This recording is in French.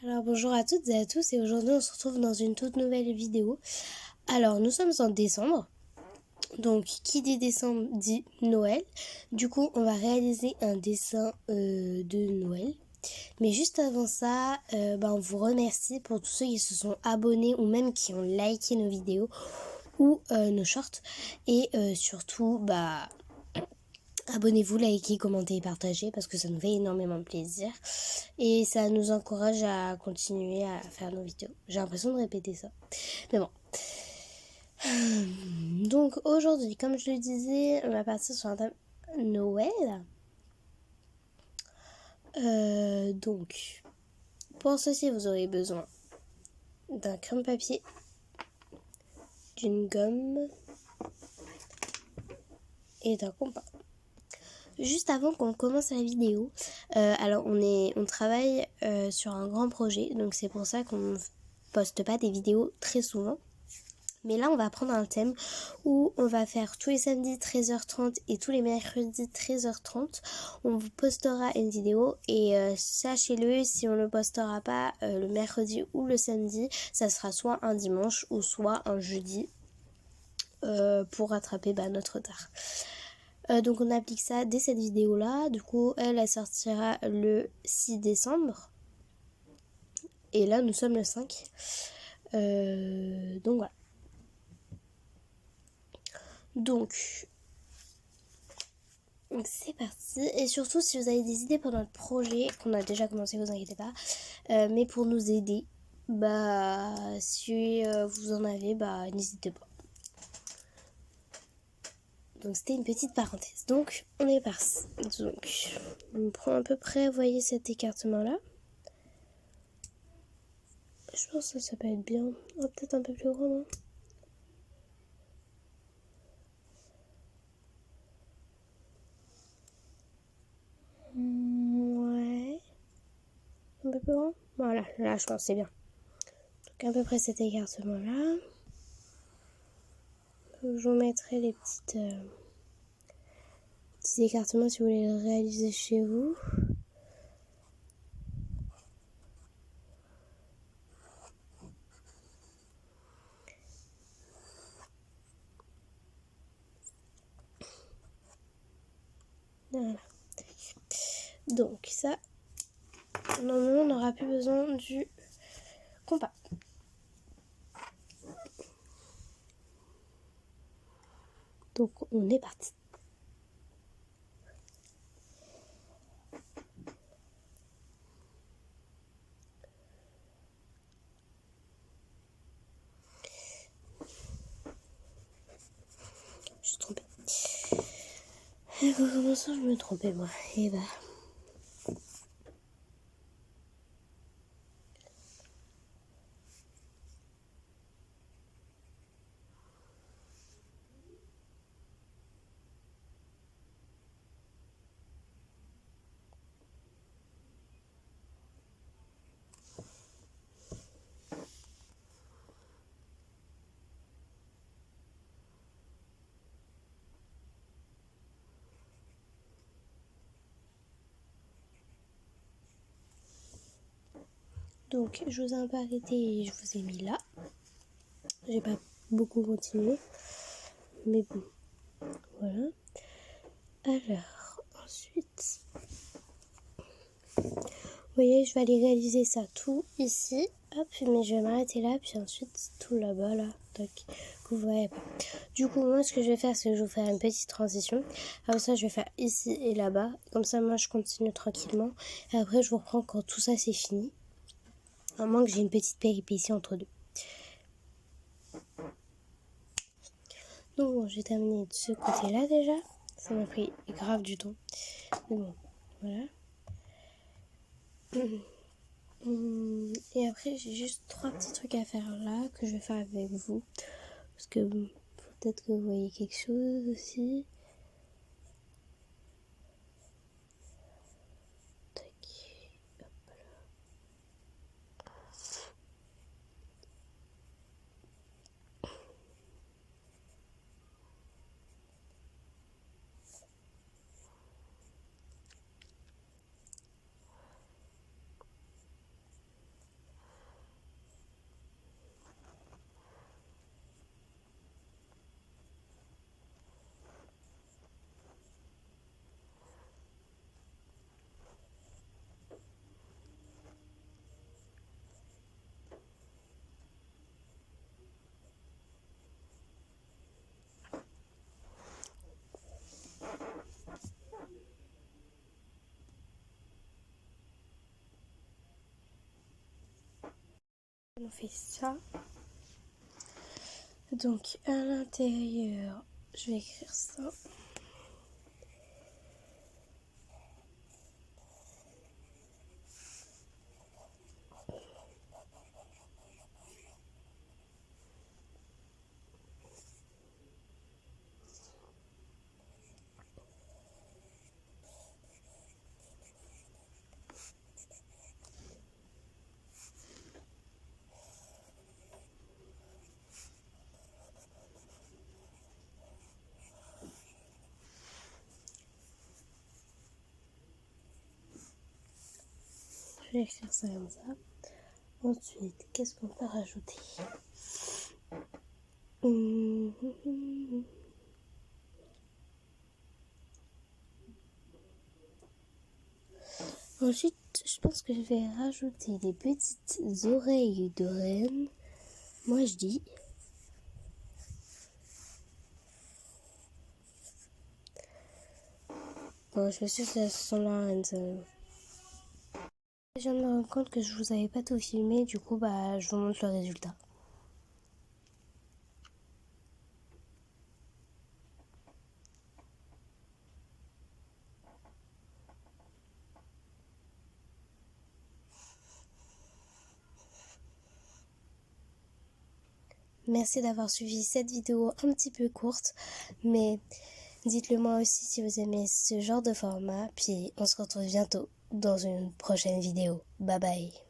Alors bonjour à toutes et à tous et aujourd'hui on se retrouve dans une toute nouvelle vidéo. Alors nous sommes en décembre, donc qui dit décembre dit Noël. Du coup on va réaliser un dessin de Noël. Mais juste avant ça, on vous remercie pour tous ceux qui se sont abonnés ou même qui ont liké nos vidéos ou nos shorts. Et surtout, abonnez-vous, likez, commentez et partagez parce que ça nous fait énormément plaisir. Et ça nous encourage à continuer à faire nos vidéos. J'ai l'impression de répéter ça. Mais bon. Donc aujourd'hui, comme je le disais, on va partir sur un thème Noël. Donc, pour ceci, vous aurez besoin d'un crème papier, d'une gomme et d'un compas. Juste avant qu'on commence la vidéo, alors on travaille sur un grand projet, donc c'est pour ça qu'on ne poste pas des vidéos très souvent. Mais là, on va prendre un thème où on va faire tous les samedis 13h30 et tous les mercredis 13h30. On vous postera une vidéo et sachez-le, si on ne le postera pas le mercredi ou le samedi, ça sera soit un dimanche ou soit un jeudi pour rattraper notre retard. Donc on applique ça dès cette vidéo-là. Du coup, elle sortira le 6 décembre. Et là, nous sommes le 5. Donc voilà. Donc c'est parti. Et surtout, si vous avez des idées pour notre projet, qu'on a déjà commencé, vous inquiétez pas. Mais pour nous aider, si vous en avez, n'hésitez pas. Donc c'était une petite parenthèse. Donc on est parti. Donc on prend à peu près, vous voyez cet écartement là. Je pense que ça peut être bien. Oh, peut-être un peu plus gros, non? Ouais. Un peu plus grand. Voilà, là je pense que c'est bien. Donc à peu près cet écartement là. Je vous mettrai les petits écartements si vous voulez le réaliser chez vous. Voilà. Donc ça, normalement on n'aura plus besoin du compas. Donc on est parti. Je suis trompée. Et comment ça je me trompais moi? Et donc je vous ai un peu arrêté et je vous ai mis là. J'ai pas beaucoup continué. Mais bon, voilà. Alors, ensuite, vous voyez, je vais aller réaliser ça tout ici. Hop, mais je vais m'arrêter là, puis ensuite tout là-bas, là. Tac, que vous voyez pas. Du coup, moi, ce que je vais faire, c'est que je vais vous faire une petite transition. Comme ça, je vais faire ici et là-bas. Comme ça, moi, je continue tranquillement. Et après, je vous reprends quand tout ça, c'est fini. À moins que j'ai une petite péripétie entre deux. Donc bon, j'ai terminé de ce côté-là déjà. Ça m'a pris grave du temps. Mais bon, voilà. Et après, j'ai juste 3 petits trucs à faire là que je vais faire avec vous. Parce que peut-être que vous voyez quelque chose aussi. Tac. Hop là. On fait ça. Donc à l'intérieur, je vais écrire ça. Je vais écrire ça comme ça. Ensuite, qu'est-ce qu'on peut rajouter? Ensuite, je pense que je vais rajouter des petites oreilles de reine. Moi, je dis. Bon, je me suis dit que ça sent la reine, ça. Je viens de me rendre compte que je vous avais pas tout filmé, du coup, je vous montre le résultat. Merci d'avoir suivi cette vidéo un petit peu courte, mais dites-le moi aussi si vous aimez ce genre de format, puis on se retrouve bientôt dans une prochaine vidéo. Bye bye.